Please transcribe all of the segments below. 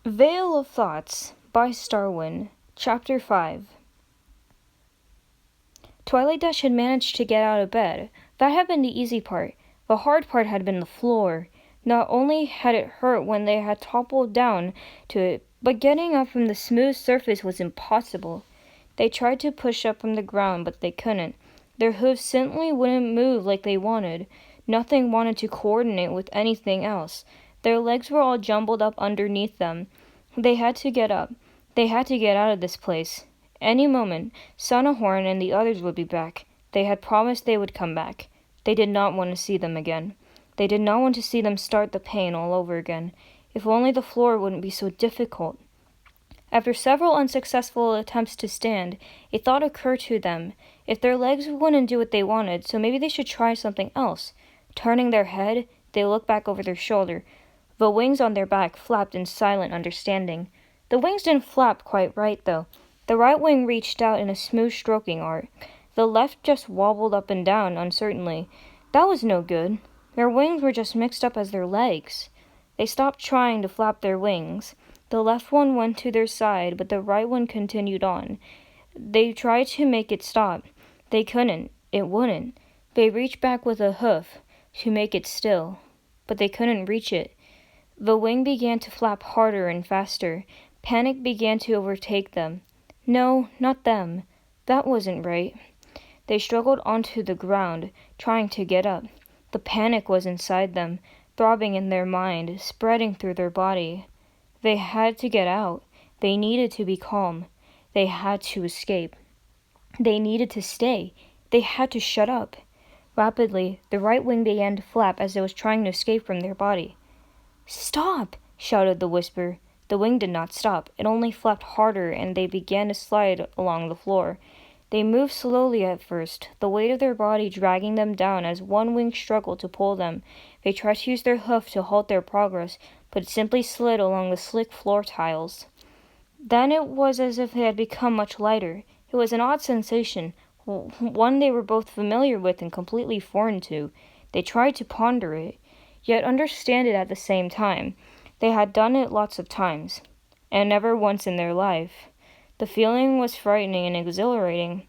Veil of Thoughts by Starwin, Chapter 5. Twilight Dash had managed to get out of bed. That had been the easy part. The hard part had been the floor. Not only had it hurt when they had toppled down to it, but getting up from the smooth surface was impossible. They tried to push up from the ground, but they couldn't. Their hooves simply wouldn't move like they wanted. Nothing wanted to coordinate with anything else. Their legs were all jumbled up underneath them. They had to get up. They had to get out of this place. Any moment, Sonahorn and the others would be back. They had promised they would come back. They did not want to see them again. They did not want to see them start the pain all over again. If only the floor wouldn't be so difficult. After several unsuccessful attempts to stand, a thought occurred to them. If their legs wouldn't do what they wanted, so maybe they should try something else. Turning their head, they looked back over their shoulder. The wings on their back flapped in silent understanding. The wings didn't flap quite right, though. The right wing reached out in a smooth stroking arc. The left just wobbled up and down uncertainly. That was no good. Their wings were just mixed up as their legs. They stopped trying to flap their wings. The left one went to their side, but the right one continued on. They tried to make it stop. They couldn't. It wouldn't. They reached back with a hoof to make it still, but they couldn't reach it. The wing began to flap harder and faster. Panic began to overtake them. No, not them. That wasn't right. They struggled onto the ground, trying to get up. The panic was inside them, throbbing in their mind, spreading through their body. They had to get out. They needed to be calm. They had to escape. They needed to stay. They had to shut up. Rapidly, the right wing began to flap as it was trying to escape from their body. "Stop!" shouted the whisper. The wing did not stop. It only flapped harder, and they began to slide along the floor. They moved slowly at first, the weight of their body dragging them down as one wing struggled to pull them. They tried to use their hoof to halt their progress, but it simply slid along the slick floor tiles. Then it was as if they had become much lighter. It was an odd sensation, one they were both familiar with and completely foreign to. They tried to ponder it, yet understand it at the same time. They had done it lots of times, and never once in their life. The feeling was frightening and exhilarating.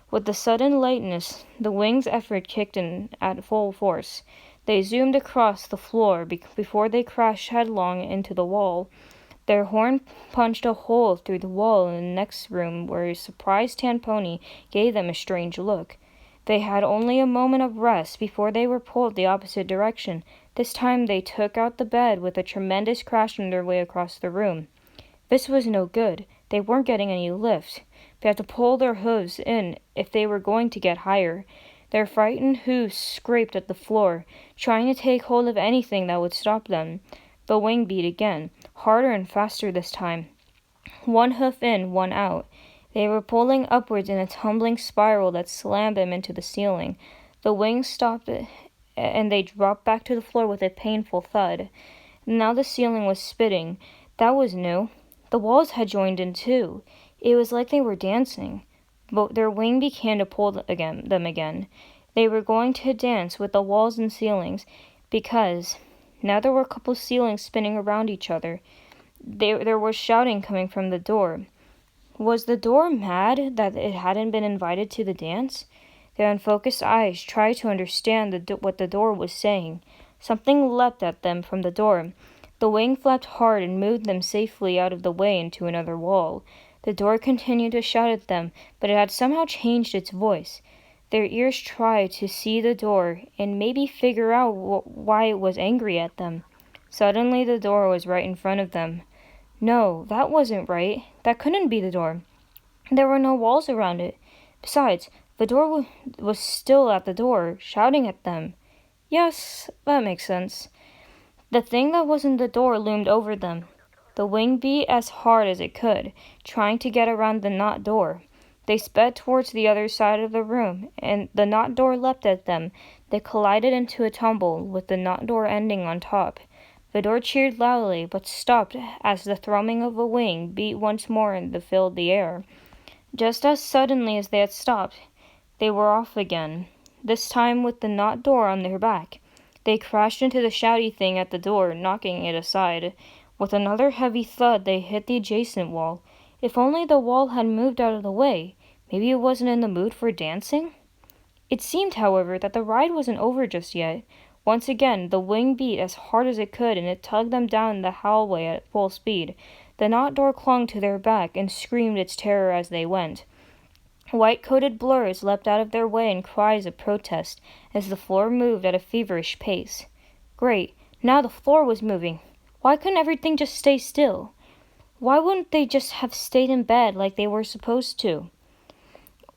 With the sudden lightness, the wing's effort kicked in at full force. They zoomed across the floor before they crashed headlong into the wall. Their horn punched a hole through the wall in the next room, where a surprised tan pony gave them a strange look. They had only a moment of rest before they were pulled the opposite direction. This time they took out the bed with a tremendous crash on their way across the room. This was no good. They weren't getting any lift. They had to pull their hooves in if they were going to get higher. Their frightened hooves scraped at the floor, trying to take hold of anything that would stop them. The wing beat again, harder and faster this time. One hoof in, one out. They were pulling upwards in a tumbling spiral that slammed them into the ceiling. The wing stopped and they dropped back to the floor with a painful thud. Now the ceiling was spitting. That was new. The walls had joined in too. It was like they were dancing. But their wing began to pull them again. They were going to dance with the walls and ceilings, because now there were a couple ceilings spinning around each other. There was shouting coming from the door. Was the door mad that it hadn't been invited to the dance? Their unfocused eyes tried to understand what the door was saying. Something leapt at them from the door. The wing flapped hard and moved them safely out of the way into another wall. The door continued to shout at them, but it had somehow changed its voice. Their ears tried to see the door and maybe figure out why it was angry at them. Suddenly the door was right in front of them. No, that wasn't right. That couldn't be the door. There were no walls around it. Besides, the door was still at the door, shouting at them. Yes, that makes sense. The thing that wasn't the door loomed over them. The wing beat as hard as it could, trying to get around the not door. They sped towards the other side of the room, and the not door leapt at them. They collided into a tumble, with the not door ending on top. The door cheered loudly, but stopped as the thrumming of a wing beat once more and filled the air. Just as suddenly as they had stopped, they were off again, this time with the not door on their back. They crashed into the shouty thing at the door, knocking it aside. With another heavy thud, they hit the adjacent wall. If only the wall had moved out of the way. Maybe it wasn't in the mood for dancing? It seemed, however, that the ride wasn't over just yet. Once again, the wing beat as hard as it could, and it tugged them down the hallway at full speed. The knot door clung to their back and screamed its terror as they went. White-coated blurs leapt out of their way in cries of protest as the floor moved at a feverish pace. Great, now the floor was moving. Why couldn't everything just stay still? Why wouldn't they just have stayed in bed like they were supposed to?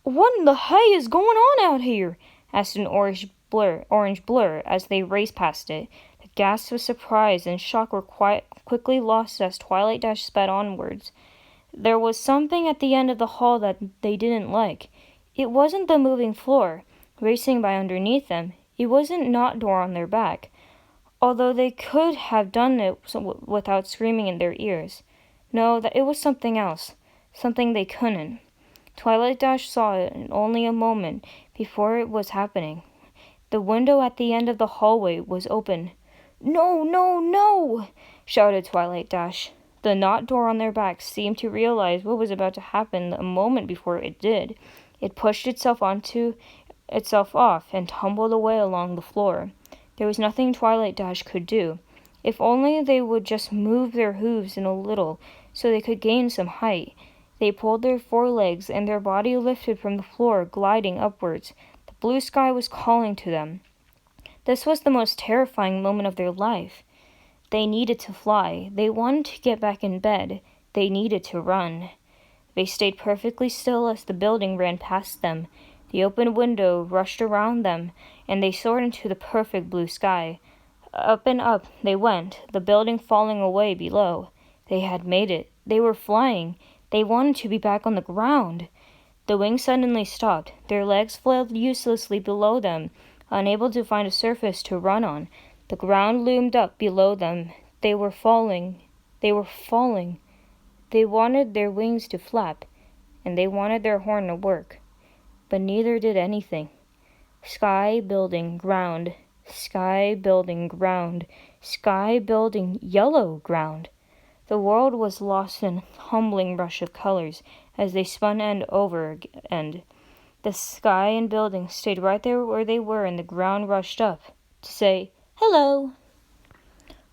"What in the hay is going on out here?" asked an orange blur as they raced past it. The gasps of surprise and shock were quickly lost as Twilight Dash sped onwards. There was something at the end of the hall that they didn't like. It wasn't the moving floor, racing by underneath them. It wasn't knot door on their back, although they could have done it without screaming in their ears. No, that it was something else, something they couldn't. Twilight Dash saw it in only a moment before it was happening. The window at the end of the hallway was open. "No, no, no!" shouted Twilight Dash. The knot door on their backs seemed to realize what was about to happen a moment before it did. It pushed itself off and tumbled away along the floor. There was nothing Twilight Dash could do. If only they would just move their hooves in a little so they could gain some height. They pulled their forelegs and their body lifted from the floor, gliding upwards. The blue sky was calling to them. This was the most terrifying moment of their life. They needed to fly. They wanted to get back in bed. They needed to run. They stayed perfectly still as the building ran past them. The open window rushed around them, and they soared into the perfect blue sky. Up and up they went, the building falling away below. They had made it. They were flying. They wanted to be back on the ground. The wings suddenly stopped. Their legs flailed uselessly below them, unable to find a surface to run on. The ground loomed up below them. They were falling. They were falling. They wanted their wings to flap, and they wanted their horn to work. But neither did anything. Sky, building, ground. Sky, building, ground. Sky, building, yellow ground. The world was lost in a humbling rush of colors as they spun end over end. The sky and buildings stayed right there where they were, and the ground rushed up to say, "Hello."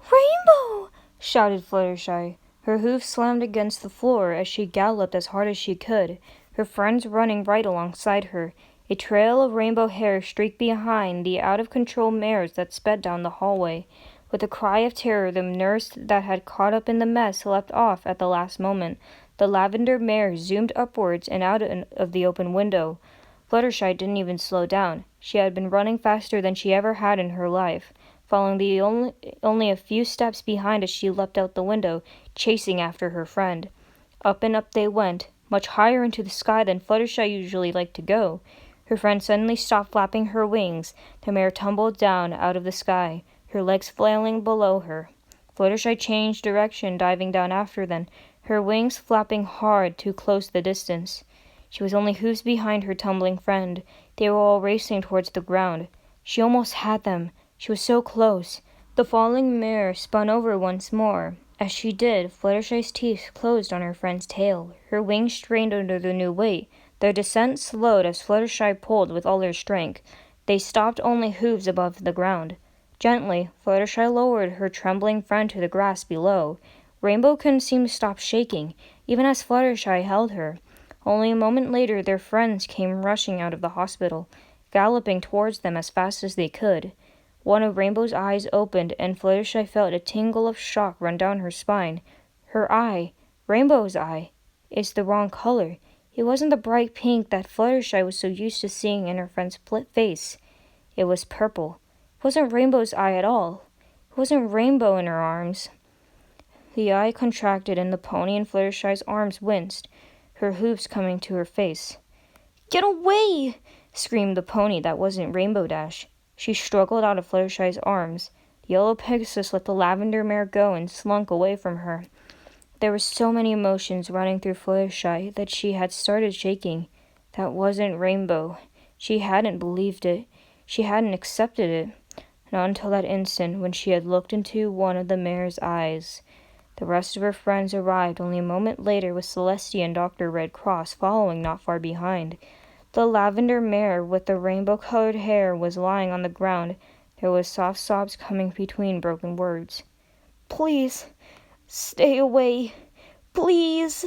"Rainbow!" shouted Fluttershy. Her hoofs slammed against the floor as she galloped as hard as she could, her friends running right alongside her. A trail of rainbow hair streaked behind the out-of-control mares that sped down the hallway. With a cry of terror, the nurse that had caught up in the mess leapt off at the last moment. The lavender mare zoomed upwards and out of the open window. Fluttershy didn't even slow down. She had been running faster than she ever had in her life, following only a few steps behind as she leapt out the window, chasing after her friend. Up and up they went, much higher into the sky than Fluttershy usually liked to go. Her friend suddenly stopped flapping her wings. The mare tumbled down out of the sky, her legs flailing below her. Fluttershy changed direction, diving down after them, her wings flapping hard to close the distance. She was only hoofs behind her tumbling friend. They were all racing towards the ground. She almost had them. She was so close. The falling mare spun over once more. As she did, Fluttershy's teeth closed on her friend's tail. Her wings strained under the new weight. Their descent slowed as Fluttershy pulled with all her strength. They stopped only hooves above the ground. Gently, Fluttershy lowered her trembling friend to the grass below. Rainbow couldn't seem to stop shaking, even as Fluttershy held her. Only a moment later their friends came rushing out of the hospital, galloping towards them as fast as they could. One of Rainbow's eyes opened, and Fluttershy felt a tingle of shock run down her spine. Her eye, Rainbow's eye, is the wrong color. It wasn't the bright pink that Fluttershy was so used to seeing in her friend's face. It was purple. It wasn't Rainbow's eye at all. It wasn't Rainbow in her arms. The eye contracted, and the pony in Fluttershy's arms winced, her hoofs coming to her face. "Get away!" screamed the pony that wasn't Rainbow Dash. She struggled out of Fluttershy's arms. The yellow Pegasus let the lavender mare go and slunk away from her. There were so many emotions running through Fluttershy that she had started shaking. That wasn't Rainbow. She hadn't believed it. She hadn't accepted it. Not until that instant when she had looked into one of the mare's eyes. The rest of her friends arrived only a moment later, with Celestia and Dr. Red Cross following not far behind. The lavender mare with the rainbow-colored hair was lying on the ground. There was soft sobs coming between broken words. "Please, stay away. Please."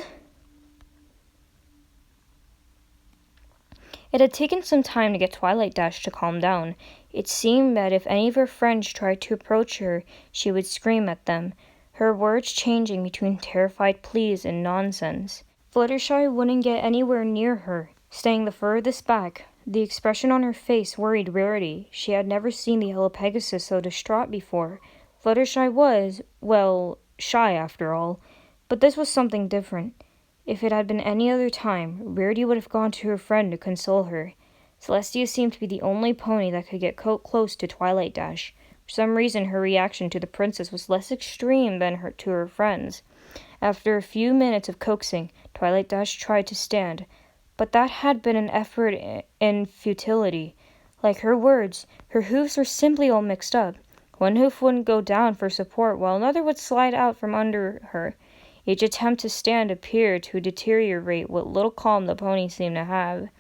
It had taken some time to get Twilight Dash to calm down. It seemed that if any of her friends tried to approach her, she would scream at them, her words changing between terrified pleas and nonsense. Fluttershy wouldn't get anywhere near her, staying the furthest back. The expression on her face worried Rarity. She had never seen the Yellow Pegasus so distraught before. Fluttershy was, well, shy after all. But this was something different. If it had been any other time, Rarity would have gone to her friend to console her. Celestia seemed to be the only pony that could get close to Twilight Dash. For some reason, her reaction to the princess was less extreme than to her friends. After a few minutes of coaxing, Twilight Dash tried to stand, but that had been an effort in futility. Like her words, her hooves were simply all mixed up. One hoof wouldn't go down for support, while another would slide out from under her. Each attempt to stand appeared to deteriorate what little calm the pony seemed to have.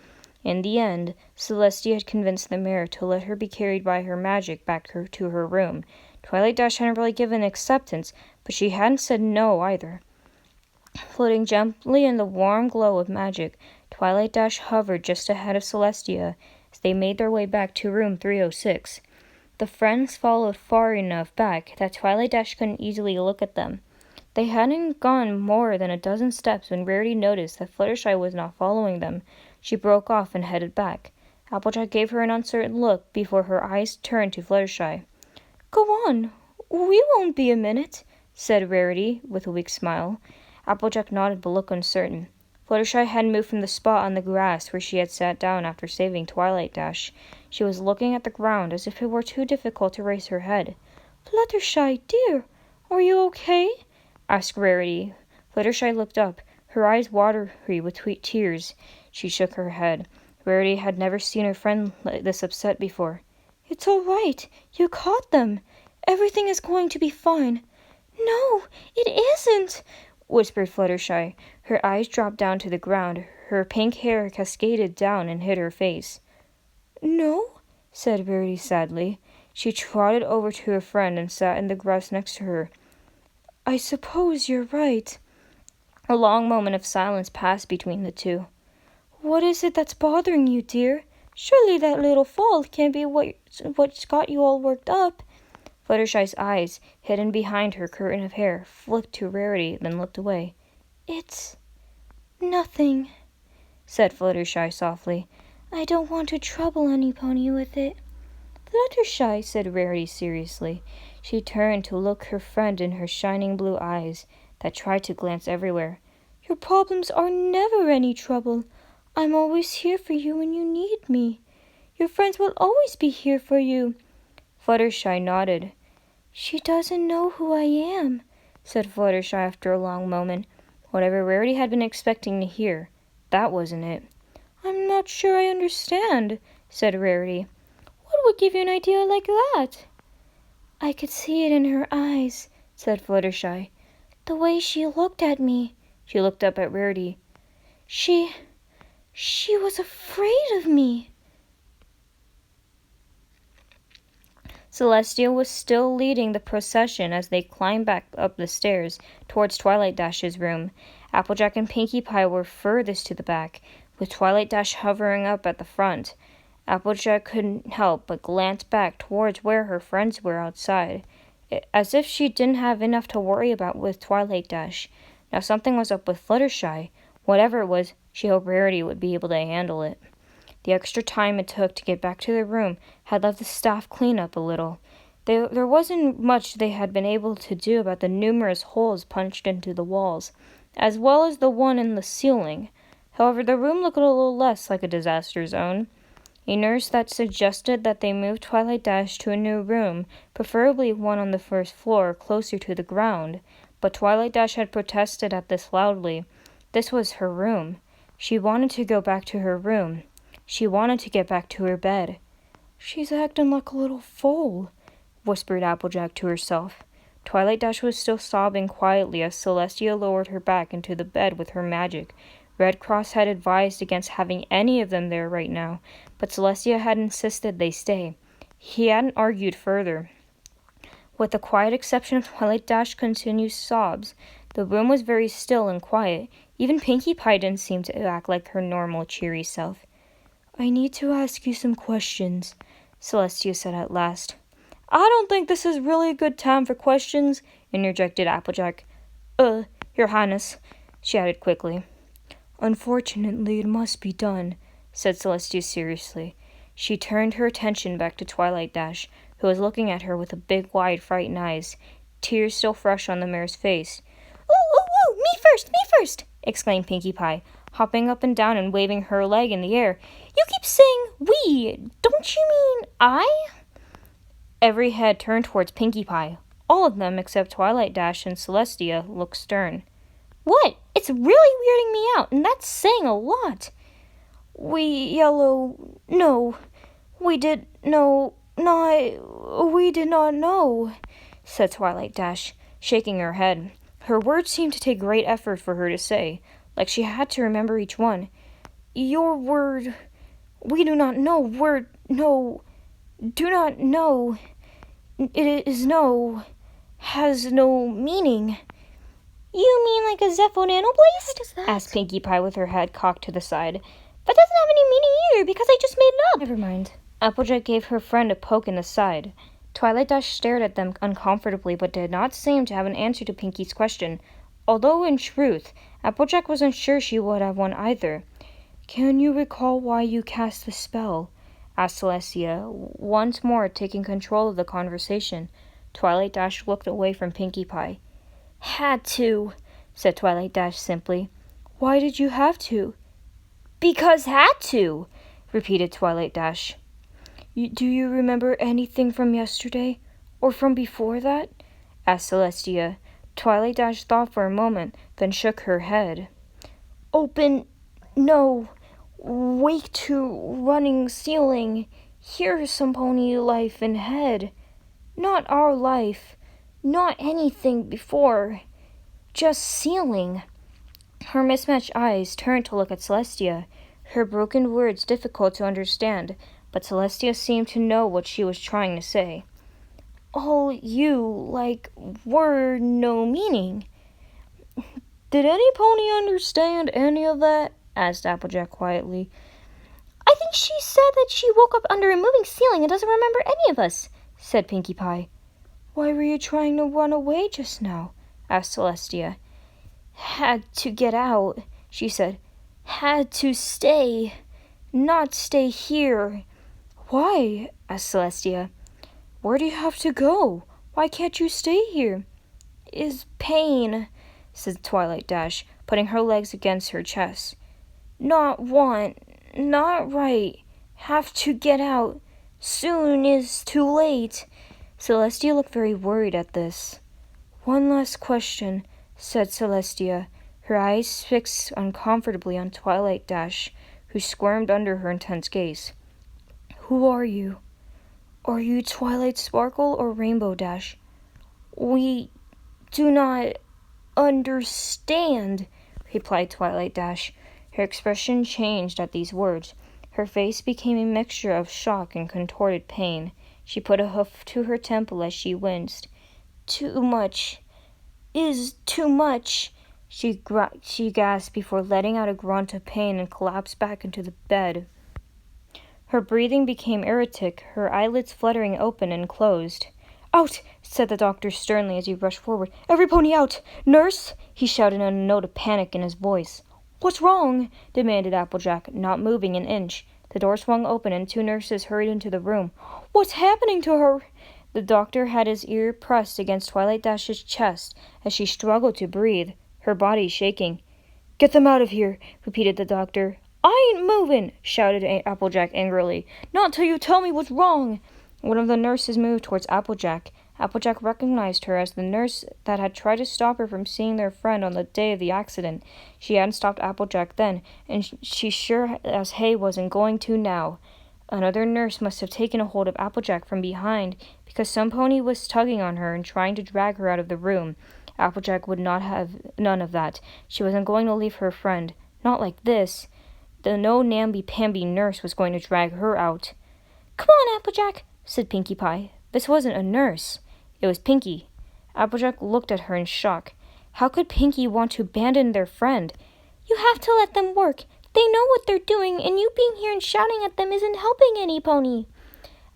In the end, Celestia had convinced the mare to let her be carried by her magic back to her room. Twilight Dash hadn't really given acceptance, but she hadn't said no either. Floating gently in the warm glow of magic, Twilight Dash hovered just ahead of Celestia as they made their way back to room 306. The friends followed far enough back that Twilight Dash couldn't easily look at them. They hadn't gone more than a dozen steps when Rarity noticed that Fluttershy was not following them. She broke off and headed back. Applejack gave her an uncertain look before her eyes turned to Fluttershy. "Go on. We won't be a minute," said Rarity with a weak smile. Applejack nodded but looked uncertain. Fluttershy had moved from the spot on the grass where she had sat down after saving Twilight Dash. She was looking at the ground as if it were too difficult to raise her head. "Fluttershy, dear, are you okay?" asked Rarity. Fluttershy looked up, her eyes watery with tears. She shook her head. Rarity had never seen her friend this upset before. "It's all right. You caught them. Everything is going to be fine." "No, it isn't," whispered Fluttershy. Her eyes dropped down to the ground. Her pink hair cascaded down and hid her face. "No?" said Rarity sadly. She trotted over to her friend and sat in the grass next to her. "I suppose you're right." A long moment of silence passed between the two. "What is it that's bothering you, dear? Surely that little fall can't be what's got you all worked up." Fluttershy's eyes, hidden behind her curtain of hair, flicked to Rarity, then looked away. "It's nothing," said Fluttershy softly. "I don't want to trouble any pony with it." "Fluttershy," said Rarity seriously. She turned to look her friend in her shining blue eyes that tried to glance everywhere. "Your problems are never any trouble. I'm always here for you when you need me. Your friends will always be here for you." Fluttershy nodded. "She doesn't know who I am," said Fluttershy after a long moment. Whatever Rarity had been expecting to hear, that wasn't it. "I'm not sure I understand," said Rarity. "What would give you an idea like that?" "I could see it in her eyes," said Fluttershy. "The way she looked at me." She looked up at Rarity. She was afraid of me." Celestia was still leading the procession as they climbed back up the stairs towards Twilight Dash's room. Applejack and Pinkie Pie were furthest to the back, with Twilight Dash hovering up at the front. Applejack couldn't help but glance back towards where her friends were outside, as if she didn't have enough to worry about with Twilight Dash. Now something was up with Fluttershy. Whatever it was, she hoped Rarity would be able to handle it. The extra time it took to get back to their room had let the staff clean up a little. There wasn't much they had been able to do about the numerous holes punched into the walls, as well as the one in the ceiling. However, the room looked a little less like a disaster zone. A nurse that suggested that they move Twilight Dash to a new room, preferably one on the first floor, closer to the ground. But Twilight Dash had protested at this loudly. This was her room. She wanted to go back to her room. She wanted to get back to her bed. "She's acting like a little fool," whispered Applejack to herself. Twilight Dash was still sobbing quietly as Celestia lowered her back into the bed with her magic. Red Cross had advised against having any of them there right now, but Celestia had insisted they stay. He hadn't argued further. With the quiet exception of Twilight Dash's continuous sobs, the room was very still and quiet. Even Pinkie Pie didn't seem to act like her normal, cheery self. "I need to ask you some questions," Celestia said at last. "I don't think this is really a good time for questions," interjected Applejack. Your Highness," she added quickly. "Unfortunately, it must be done," said Celestia seriously. She turned her attention back to Twilight Dash, who was looking at her with big, wide, frightened eyes, tears still fresh on the mare's face. "Ooh, me first, exclaimed Pinkie Pie, hopping up and down and waving her leg in the air. "You keep saying we. Don't you mean I?" Every head turned towards Pinkie Pie. All of them, except Twilight Dash and Celestia, looked stern. "What? It's really weirding me out, and that's saying a lot." We did not know, said Twilight Dash, shaking her head. Her words seemed to take great effort for her to say, like she had to remember each one. "Your word, we do not know, do not know, it is has no meaning." "You mean like a Zepho Nanoblaze?" asked Pinkie Pie with her head cocked to the side. "That doesn't have any meaning either, because I just made it up." "Never mind." Applejack gave her friend a poke in the side. Twilight Dash stared at them uncomfortably, but did not seem to have an answer to Pinkie's question, although in truth, Applejack wasn't sure she would have one either. "Can you recall why you cast the spell?" asked Celestia, once more taking control of the conversation. Twilight Dash looked away from Pinkie Pie. "Had to," said Twilight Dash simply. "Why did you have to?" "Because had to," repeated Twilight Dash. Do you remember anything from yesterday? Or from before that?" asked Celestia. Twilight Dash thought for a moment, then shook her head. "Open, no. Wake to running ceiling. Here's some pony life in head. Not our life. Not anything before. Just ceiling." Her mismatched eyes turned to look at Celestia, her broken words difficult to understand, but Celestia seemed to know what she was trying to say. "All you, were no meaning." "Did any pony understand any of that?" asked Applejack quietly. "I think she said that she woke up under a moving ceiling and doesn't remember any of us," said Pinkie Pie. "Why were you trying to run away just now?" asked Celestia. "Had to get out," she said. "Had to stay. Not stay here." "Why?" asked Celestia. "Where do you have to go? Why can't you stay here?" "Is pain," said Twilight Dash, putting her legs against her chest. "Not want. Not right. Have to get out. Soon is too late." Celestia looked very worried at this. "One last question," said Celestia, her eyes fixed uncomfortably on Twilight Dash, who squirmed under her intense gaze. "Who are you? Are you Twilight Sparkle or Rainbow Dash?" "We do not understand," replied Twilight Dash. Her expression changed at these words. Her face became a mixture of shock and contorted pain. She put a hoof to her temple as she winced. "Too much. Is too much." She gasped before letting out a grunt of pain and collapsed back into the bed. Her breathing became erratic, her eyelids fluttering open and closed. "Out!" said the doctor sternly as he rushed forward. "Every pony out! Nurse!" he shouted in a note of panic in his voice. "What's wrong?" demanded Applejack, not moving an inch. The door swung open and 2 nurses hurried into the room. "What's happening to her?" The doctor had his ear pressed against Twilight Dash's chest as she struggled to breathe, her body shaking. "Get them out of here," repeated the doctor. "I ain't moving," shouted Applejack angrily. "Not till you tell me what's wrong." One of the nurses moved towards Applejack. Applejack recognized her as the nurse that had tried to stop her from seeing their friend on the day of the accident. She hadn't stopped Applejack then, and she sure as hay wasn't going to now. Another nurse must have taken a hold of Applejack from behind, because some pony was tugging on her and trying to drag her out of the room. Applejack would not have none of that. She wasn't going to leave her friend. Not like this. The no namby-pamby nurse was going to drag her out. "Come on, Applejack," said Pinkie Pie. This wasn't a nurse. It was Pinkie. Applejack looked at her in shock. How could Pinkie want to abandon their friend? "You have to let them work. They know what they're doing, and you being here and shouting at them isn't helping any pony."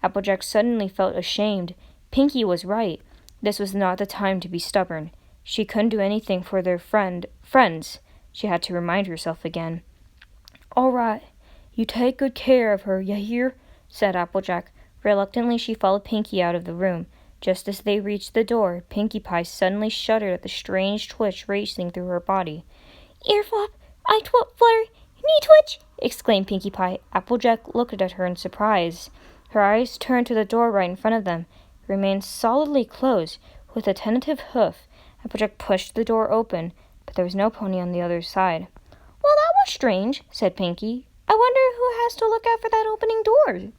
Applejack suddenly felt ashamed. Pinkie was right. This was not the time to be stubborn. She couldn't do anything for their friends. She had to remind herself again. "All right. You take good care of her, you hear?" said Applejack. Reluctantly, she followed Pinkie out of the room. Just as they reached the door, Pinkie Pie suddenly shuddered at the strange twitch racing through her body. "Ear flop, eye flutter, knee twitch!" exclaimed Pinkie Pie. Applejack looked at her in surprise. Her eyes turned to the door right in front of them. It remained solidly closed. With a tentative hoof, Applejack pushed the door open, but there was no pony on the other side. "Well, that was strange," said Pinkie. "I wonder who has to look out for that opening door."